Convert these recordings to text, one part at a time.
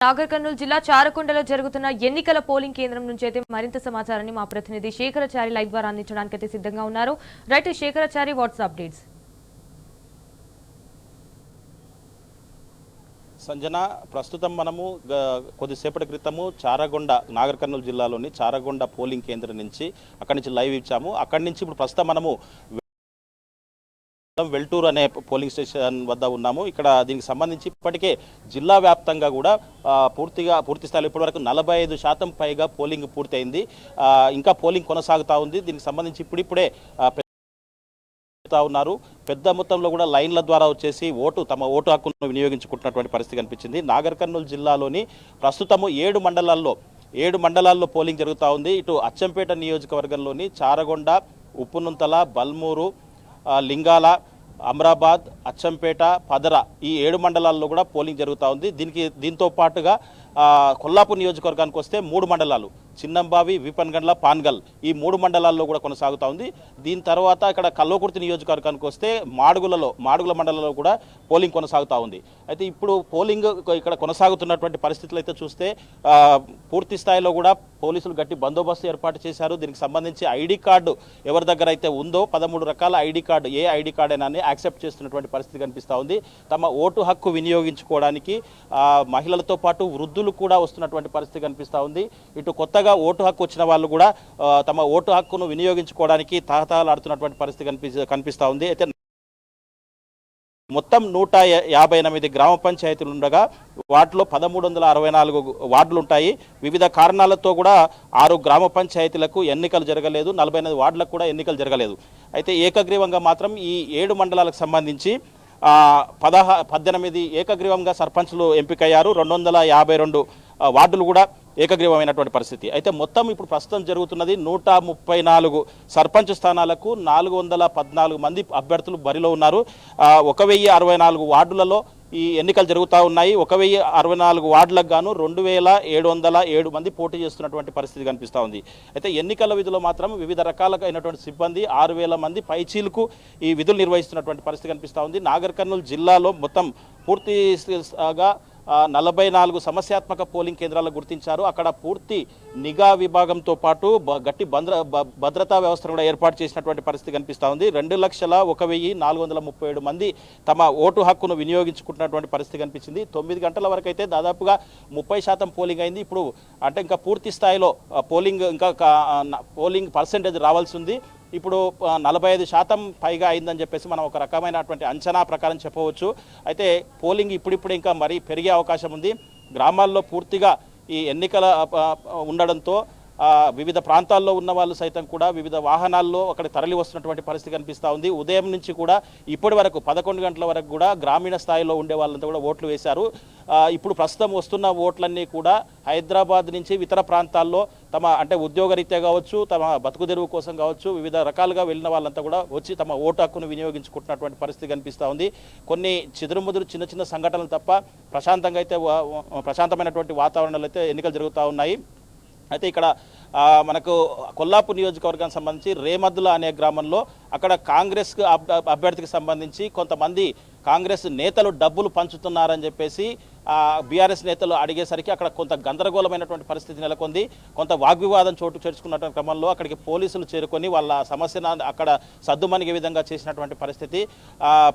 నాగర్ కర్నూలు జిల్లా చారకొండలో జరుగుతున్న ఎన్నికల పోలింగ్ కేంద్రం నుంచి అయితే మరింత సమాచారాన్ని మా ప్రతినిధి శేఖరాచారి లైవ్ ద్వారా అందించడానికి అయితే సిద్ధంగా ఉన్నారు. Right Shekharachari, what's updates? Sanjana, ప్రస్తుతం మనము కొద్దిసేపటి క్రితము చారగొండ, నాగర్ కర్నూలు జిల్లాలోని చారగొండ పోలింగ్ కేంద్రం నుంచి అక్కడి నుంచి లైవ్ ఇచ్చాము. అక్కడి నుంచి ఇప్పుడు ప్రస్తుతం మనము వెల్టూరు అనే పోలింగ్ స్టేషన్ వద్ద ఉన్నాము. ఇక్కడ దీనికి సంబంధించి ఇప్పటికే జిల్లా వ్యాప్తంగా కూడా పూర్తి స్థాయిలో ఇప్పటివరకు 45% పైగా పోలింగ్ పూర్తయింది. ఇంకా పోలింగ్ కొనసాగుతూ ఉంది. దీనికి సంబంధించి ఇప్పుడిప్పుడే ఉన్నారు. పెద్ద మొత్తంలో కూడా లైన్ల ద్వారా వచ్చేసి తమ ఓటు హక్కును వినియోగించుకుంటున్నటువంటి పరిస్థితి కనిపించింది. నాగర్ కర్నూలు జిల్లాలోని ప్రస్తుతము 7 మండలాల్లో పోలింగ్ జరుగుతూ ఉంది. ఇటు అచ్చంపేట నియోజకవర్గంలోని చారగొండ, ఉప్పునుంతల, బల్మూరు, లింగాల, అమ్రాబాద్, అచ్చంపేట, పదర ఈ 7 మండలాల్లో కూడా పోలింగ్ జరుగుతూ ఉంది. దీంతో పాటుగా కొల్లాపూర్ నియోజకవర్గానికి వస్తే 3 మండలాలు, చిన్నంబావి, వీపన్గండ్ల, పాన్గల్ ఈ 3 మండలాల్లో కూడా కొనసాగుతూ ఉంది. దీని తర్వాత ఇక్కడ కల్వకుర్తి నియోజకవర్గానికి వస్తే మాడుగుల మండలంలో కూడా పోలింగ్ కొనసాగుతూ ఉంది. అయితే ఇప్పుడు పోలింగ్ ఇక్కడ కొనసాగుతున్నటువంటి పరిస్థితులు అయితే చూస్తే పూర్తి స్థాయిలో కూడా పోలీసులు గట్టి బందోబస్తు ఏర్పాటు చేశారు. దీనికి సంబంధించి ఐడి కార్డు ఎవరి దగ్గర అయితే ఉందో 13 రకాల ఐడి కార్డు, ఏ ఐడి కార్డు అయినా యాక్సెప్ట్ చేస్తున్నటువంటి పరిస్థితి కనిపిస్తూ ఉంది. తమ ఓటు హక్కు వినియోగించుకోవడానికి మహిళలతో పాటు వృద్ధులు కూడా వస్తున్నటువంటి పరిస్థితి కనిపిస్తూ ఉంది. ఇటు కొత్తగా ఓటు హక్కు వచ్చిన వాళ్ళు కూడా తమ ఓటు హక్కును వినియోగించుకోవడానికి తహతహలాడుతున్నటువంటి పరిస్థితి కనిపిస్తూ ఉంది. అయితే మొత్తం 158 గ్రామ పంచాయతీలు ఉండగా వాటిలో 1364 వార్డులు ఉంటాయి. వివిధ కారణాలతో కూడా 6 గ్రామ పంచాయతీలకు ఎన్నికలు జరగలేదు, 48 వార్డులకు కూడా ఎన్నికలు జరగలేదు. అయితే ఏకగ్రీవంగా మాత్రం ఈ 7 మండలాలకు సంబంధించి 18 ఏకగ్రీవంగా సర్పంచ్లు ఎంపికయ్యారు. 252 వార్డులు కూడా ఏకగ్రీవమైనటువంటి పరిస్థితి. అయితే మొత్తం ఇప్పుడు ప్రస్తుతం జరుగుతున్నది 134 సర్పంచ్ స్థానాలకు 414 మంది అభ్యర్థులు బరిలో ఉన్నారు. 1064 వార్డులలో ఈ ఎన్నికలు జరుగుతూ ఉన్నాయి. 1064 వార్డులకు గాను 2707 మంది పోటీ చేస్తున్నటువంటి పరిస్థితి కనిపిస్తూ ఉంది. అయితే ఎన్నికల విధులు మాత్రం వివిధ రకాలైనటువంటి సిబ్బంది 6000 మంది పైచీలకు ఈ విధులు నిర్వహిస్తున్నటువంటి పరిస్థితి కనిపిస్తూ ఉంది. నాగర్ కర్నూలు జిల్లాలో మొత్తం పూర్తిగా 44 సమస్యాత్మక పోలింగ్ కేంద్రాలను గుర్తించారు. అక్కడ పూర్తి నిఘా విభాగంతో పాటు గట్టి భద్రతా వ్యవస్థను కూడా ఏర్పాటు చేసినటువంటి పరిస్థితి కనిపిస్తూ ఉంది. 2,01,437 మంది తమ ఓటు హక్కును వినియోగించుకుంటున్నటువంటి పరిస్థితి కనిపించింది. 9 గంటల వరకు అయితే దాదాపుగా 30% పోలింగ్ అయింది. ఇప్పుడు అంటే ఇంకా పూర్తి స్థాయిలో పోలింగ్ పర్సెంటేజ్ రావాల్సి ఉంది. ఇప్పుడు 45% పైగా అయిందని చెప్పేసి మనం ఒక రకమైనటువంటి అంచనా ప్రకారం చెప్పవచ్చు. అయితే పోలింగ్ ఇప్పుడిప్పుడే ఇంకా మరీ పెరిగే అవకాశం ఉంది. గ్రామాల్లో పూర్తిగా ఈ ఎన్నికల ఉండడంతో వివిధ ప్రాంతాల్లో ఉన్న వాళ్ళు సైతం కూడా వివిధ వాహనాల్లో అక్కడ తరలి వస్తున్నటువంటి పరిస్థితి కనిపిస్తూ ఉంది. ఉదయం నుంచి కూడా ఇప్పటి వరకు 11 గంటల వరకు కూడా గ్రామీణ స్థాయిలో ఉండే వాళ్ళంతా కూడా ఓట్లు వేశారు. ఇప్పుడు ప్రస్తుతం వస్తున్న ఓట్లన్నీ కూడా హైదరాబాద్ నుంచి ఇతర ప్రాంతాల్లో అంటే ఉద్యోగరీత్యా కావచ్చు, తమ బతుకు తెరువు కోసం కావచ్చు, వివిధ రకాలుగా వెళ్ళిన వాళ్ళంతా కూడా వచ్చి తమ ఓటు హక్కును వినియోగించుకుంటున్నటువంటి పరిస్థితి కనిపిస్తూ ఉంది. కొన్ని చిదురుముదురు చిన్న సంఘటనలు తప్ప ప్రశాంతమైనటువంటి వాతావరణంలో అయితే ఎన్నికలు జరుగుతూ ఉన్నాయి. అయితే ఇక్కడ మనకు కొల్లాపూర్ నియోజకవర్గానికి సంబంధించి రేమద్దుల అనే గ్రామంలో అక్కడ కాంగ్రెస్ అభ్యర్థికి సంబంధించి కొంతమంది కాంగ్రెస్ నేతలు డబ్బులు పంచుతున్నారని చెప్పేసి బీఆర్ఎస్ నేతలు అడిగేసరికి అక్కడ కొంత గందరగోళమైనటువంటి పరిస్థితి నెలకొంది. కొంత వాగ్వివాదం చోటు చేసుకున్నటువంటి క్రమంలో అక్కడికి పోలీసులు చేరుకొని వాళ్ళ సమస్యను అక్కడ సద్దుమణిగే విధంగా చేసినటువంటి పరిస్థితి.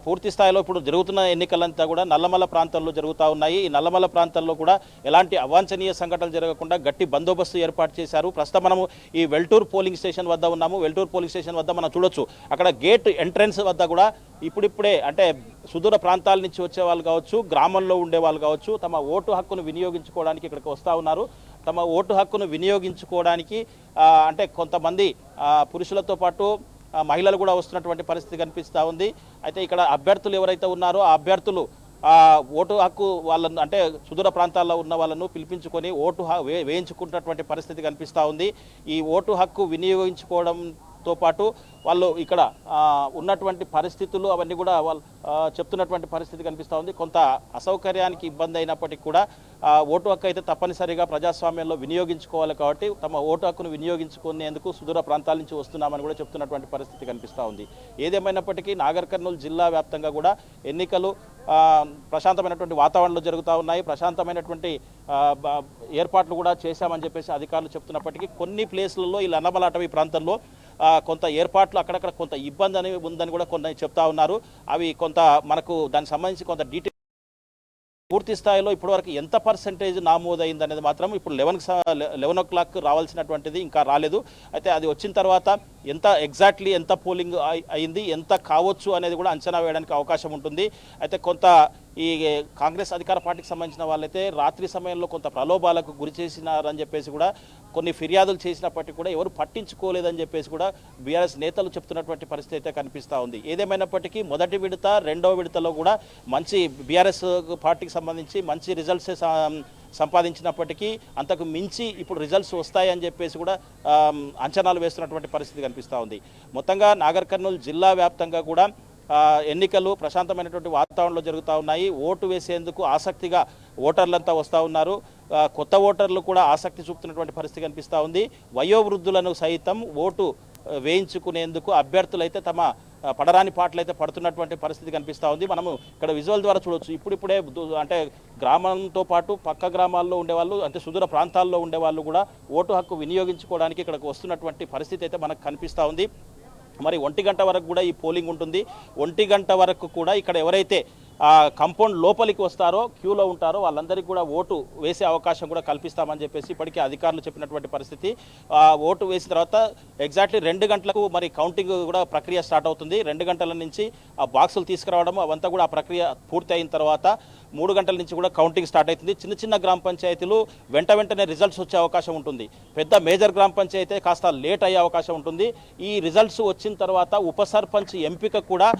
పూర్తి స్థాయిలో ఇప్పుడు జరుగుతున్న ఎన్నికలంతా కూడా నల్లమల్ల ప్రాంతాల్లో జరుగుతూ ఉన్నాయి. ఈ నల్లమల్ల ప్రాంతాల్లో కూడా ఎలాంటి అవాంఛనీయ సంఘటనలు జరగకుండా గట్టి బందోబస్తు ఏర్పాటు చేశారు. ప్రస్తుతం మనము ఈ వెల్టూరు పోలింగ్ స్టేషన్ వద్ద ఉన్నాము. వెల్టూరు పోలింగ్ స్టేషన్ వద్ద మనం చూడొచ్చు, అక్కడ గేట్ ఎంట్రన్స్ వద్ద కూడా ఇప్పుడిప్పుడే అంటే సుదూర ప్రాంతాల నుంచి వచ్చే వాళ్ళు కావచ్చు, గ్రామంలో ఉండే వాళ్ళు కావచ్చు, తమ ఓటు హక్కును వినియోగించుకోవడానికి ఇక్కడికి వస్తూ ఉన్నారు. తమ ఓటు హక్కును వినియోగించుకోవడానికి అంటే కొంతమంది పురుషులతో పాటు మహిళలు కూడా వస్తున్నటువంటి పరిస్థితి కనిపిస్తూ ఉంది. అయితే ఇక్కడ అభ్యర్థులు ఎవరైతే ఉన్నారో ఆ అభ్యర్థులు ఓటు హక్కు వాళ్ళను అంటే సుదూర ప్రాంతాల్లో ఉన్న వాళ్ళను పిలిపించుకొని వేయించుకుంటున్నటువంటి పరిస్థితి కనిపిస్తూ ఉంది. ఈ ఓటు హక్కు వినియోగించుకోవడం తో పాటు వాళ్ళు ఇక్కడ ఉన్నటువంటి పరిస్థితులు అవన్నీ కూడా వాళ్ళు చెప్తున్నటువంటి పరిస్థితి కనిపిస్తూ ఉంది. కొంత అసౌకర్యానికి ఇబ్బంది అయినప్పటికీ కూడా ఓటు హక్కు అయితే తప్పనిసరిగా ప్రజాస్వామ్యంలో వినియోగించుకోవాలి కాబట్టి తమ ఓటు హక్కును వినియోగించుకునేందుకు సుదూర ప్రాంతాల నుంచి వస్తున్నామని కూడా చెప్తున్నటువంటి పరిస్థితి కనిపిస్తూ ఉంది. ఏదేమైనప్పటికీ నాగర్ కర్నూలు జిల్లా వ్యాప్తంగా కూడా ఎన్నికలు ప్రశాంతమైనటువంటి వాతావరణంలో జరుగుతూ ఉన్నాయి. ప్రశాంతమైనటువంటి ఏర్పాట్లు కూడా చేశామని చెప్పేసి అధికారులు చెప్తున్నప్పటికీ కొన్ని ప్లేస్లలో ఈ లన్నమల అటవీ ప్రాంతంలో కొంత ఏర్పాట్లు అక్కడక్కడ కొంత ఇబ్బంది అని ఉందని కూడా కొన్ని చెప్తా ఉన్నారు. అవి కొంత మనకు దానికి సంబంధించి కొంత డీటెయిల్ పూర్తి స్థాయిలో ఇప్పటివరకు ఎంత పర్సెంటేజ్ నమోదైంది అనేది మాత్రం ఇప్పుడు 11 o'clock రావాల్సినటువంటిది ఇంకా రాలేదు. అయితే అది వచ్చిన తర్వాత ఎగ్జాక్ట్లీ ఎంత పోలింగ్ అయింది, ఎంత కావచ్చు అనేది కూడా అంచనా వేయడానికి అవకాశం ఉంటుంది. అయితే కొంత ఈ కాంగ్రెస్ అధికార పార్టీకి సంబంధించిన వాళ్ళైతే రాత్రి సమయంలో కొంత ప్రలోభాలకు గురి చేసినారని చెప్పేసి కూడా కొన్ని ఫిర్యాదులు చేసినప్పటికీ కూడా ఎవరు పట్టించుకోలేదని చెప్పేసి కూడా బీఆర్ఎస్ నేతలు చెప్తున్నటువంటి పరిస్థితి అయితే కనిపిస్తూ ఉంది. ఏదేమైనప్పటికీ మొదటి విడత రెండవ విడతలో కూడా మంచి బీఆర్ఎస్ పార్టీకి సంబంధించి మంచి రిజల్ట్స్ సంపాదించినప్పటికీ అంతకు మించి ఇప్పుడు రిజల్ట్స్ వస్తాయని చెప్పేసి కూడా అంచనాలు వేస్తున్నటువంటి పరిస్థితి కనిపిస్తూ ఉంది. మొత్తంగా నాగర్ కర్నూలు జిల్లా వ్యాప్తంగా కూడా ఎన్నికలు ప్రశాంతమైనటువంటి వాతావరణంలో జరుగుతూ ఉన్నాయి. ఓటు వేసేందుకు ఆసక్తిగా ఓటర్లంతా వస్తూ ఉన్నారు. కొత్త ఓటర్లు కూడా ఆసక్తి చూపుతున్నటువంటి పరిస్థితి కనిపిస్తూ ఉంది. వయోవృద్ధులను సైతం ఓటు వేయించుకునేందుకు అభ్యర్థులైతే తమ పడరాని పాటలు అయితే పడుతున్నటువంటి పరిస్థితి కనిపిస్తూ ఉంది. మనము ఇక్కడ విజువల్ ద్వారా చూడవచ్చు. ఇప్పుడిప్పుడే అంటే గ్రామంతో పాటు పక్క గ్రామాల్లో ఉండేవాళ్ళు అంటే సుదూర ప్రాంతాల్లో ఉండేవాళ్ళు కూడా ఓటు హక్కు వినియోగించుకోవడానికి ఇక్కడికి వస్తున్నటువంటి పరిస్థితి అయితే మనకు కనిపిస్తూ ఉంది. మరి 1 గంట వరకు కూడా ఈ పోలింగ్ ఉంటుంది. 1 గంట వరకు కూడా ఇక్కడ ఎవరైతే కంపౌండ్ లోపలికి వస్తారో క్యూలో ఉంటారో వాళ్ళందరికీ కూడా ఓటు వేసే అవకాశం కూడా కల్పిస్తామని చెప్పేసి ఇప్పటికే అధికారులు చెప్పినటువంటి పరిస్థితి. ఓటు వేసిన తర్వాత ఎగ్జాక్ట్లీ 2 గంటలకు మరి కౌంటింగ్ కూడా ప్రక్రియ స్టార్ట్ అవుతుంది. 2 గంటల నుంచి ఆ బాక్సులు తీసుకురావడం అవంతా కూడా ఆ ప్రక్రియ పూర్తి అయిన తర్వాత 3 గంటల నుంచి కూడా కౌంటింగ్ స్టార్ట్ అవుతుంది. చిన్న చిన్న గ్రామ పంచాయతీలు వెంటనే రిజల్ట్స్ వచ్చే అవకాశం ఉంటుంది. పెద్ద మేజర్ గ్రామ పంచాయతీ కాస్త లేట్ అయ్యే అవకాశం ఉంటుంది. ఈ రిజల్ట్స్ వచ్చిన తర్వాత ఉప సర్పంచ్ ఎంపిక కూడా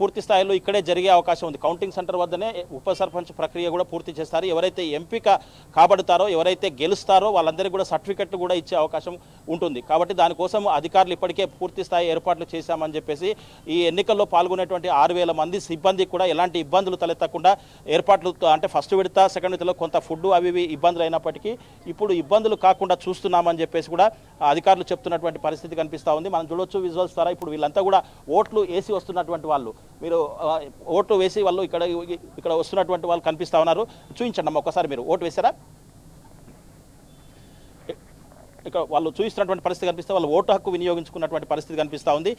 పూర్తి స్థాయిలో ఇక్కడే జరిగే అవకాశం ఉంది. కౌంటింగ్ సెంటర్ వద్దనే ఉప సర్పంచ్ ప్రక్రియ కూడా పూర్తి చేస్తారు. ఎవరైతే ఎంపిక కాబడతారో ఎవరైతే గెలుస్తారో వాళ్ళందరికీ కూడా సర్టిఫికెట్లు కూడా ఇచ్చే అవకాశం ఉంటుంది. కాబట్టి దానికోసం అధికారులు ఇప్పటికే పూర్తి స్థాయి ఏర్పాట్లు చేశామని చెప్పేసి ఈ ఎన్నికల్లో పాల్గొనేటువంటి 6,000 మంది సిబ్బందికి కూడా ఎలాంటి ఇబ్బందులు తలెత్తకుండా ఏర్పాట్లు అంటే ఫస్ట్ విడత సెకండ్ విడతలో కొంత ఫుడ్ అవి ఇబ్బందులు అయినప్పటికీ ఇప్పుడు ఇబ్బందులు కాకుండా చూస్తున్నామని చెప్పేసి కూడా అధికారులు చెప్తున్నటువంటి పరిస్థితి కనిపిస్తూ ఉంది. మనం చూడొచ్చు విజువల్స్ ద్వారా. ఇప్పుడు వీళ్ళంతా కూడా ఓట్లు వేసి వస్తున్నటువంటి వాళ్ళు, మీరు ఓట్లు వేసి వాళ్ళు ఇక్కడ వస్తున్నటువంటి వాళ్ళు కనిపిస్తూ ఉన్నారు. చూపించండి అమ్మ ఒకసారి, మీరు ఓటు వేశారా? ఇక్కడ వాళ్ళు చూపిస్తున్నటువంటి పరిస్థితి కనిపిస్తే వాళ్ళు ఓటు హక్కు వినియోగించుకున్నటువంటి పరిస్థితి కనిపిస్తూ ఉంది.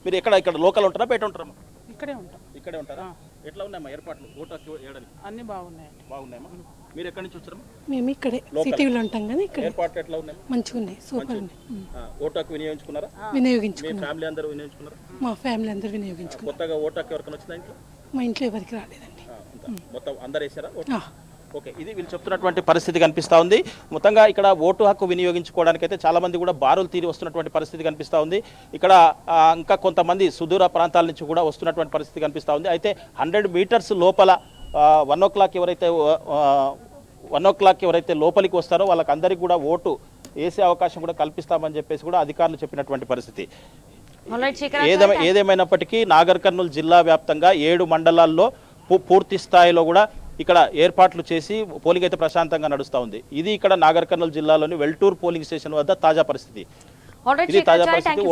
మీరు ఇక్కడ లోకల్ ఉంటారా బయట ఉంటారమ్మా? ఇక్కడే ఉంటారా? ఎట్లా ఉన్నాయమ్మా ఏర్పాట్లు ఓటు హక్కు వేయడానికి? అన్ని బాగున్నాయమ్మా. మీరు ఎక్కడి నుంచి వచ్చారమ్మా? మేము ఇక్కడే సిటీలో ఉంటాం కదా. ఇక్కడ ఏర్పాట్లు ఎట్లా ఉన్నాయి? మంచిగా ఉన్నాయి, సూపర్ ఉన్నాయి. ఓటు హక్కు వినియోగించుకున్నారా? వినియోగించుకున్నాం. మీ ఫ్యామిలీ అందరూ వినియోగించుకున్నారా? మా ఫ్యామిలీ అందరూ వినియోగించుకున్నాం. కొత్తగా ఓటు హక్కు ఎవరికైనా వచ్చిందా ఇంట్లో? మా ఇంట్లో ఎవరికి రాలేదండి. మొత్తం అందరు వేసారా? ఓకే, ఇది వీళ్ళు చెప్తున్నటువంటి పరిస్థితి కనిపిస్తూ ఉంది. మొత్తంగా ఇక్కడ ఓటు హక్కు వినియోగించుకోవడానికి అయితే చాలా మంది కూడా బారులు తీరి వస్తున్నటువంటి పరిస్థితి కనిపిస్తూ ఉంది. ఇక్కడ ఇంకా కొంతమంది సుదూర ప్రాంతాల నుంచి కూడా వస్తున్నటువంటి పరిస్థితి కనిపిస్తూ ఉంది. అయితే 100 మీటర్స్ లోపల 1 o'clock ఎవరైతే లోపలికి వస్తారో వాళ్ళకందరికీ కూడా ఓటు వేసే అవకాశం కూడా కల్పిస్తామని చెప్పేసి కూడా అధికారులు చెప్పినటువంటి పరిస్థితి. ఏదేమైనప్పటికీ నాగర్ కర్నూలు జిల్లా వ్యాప్తంగా 7 మండలాల్లో పూర్తి స్థాయిలో కూడా ఇక్కడ ఏర్పాట్లు చేసి పోలింగ్ అయితే ప్రశాంతంగా నడుస్తూ ఉంది. ఇది ఇక్కడ నాగర్ కర్నూలు జిల్లాలోని వెల్టూర్ పోలింగ్ స్టేషన్ వద్ద తాజా పరిస్థితి. ఇది తాజా పరిస్థితి.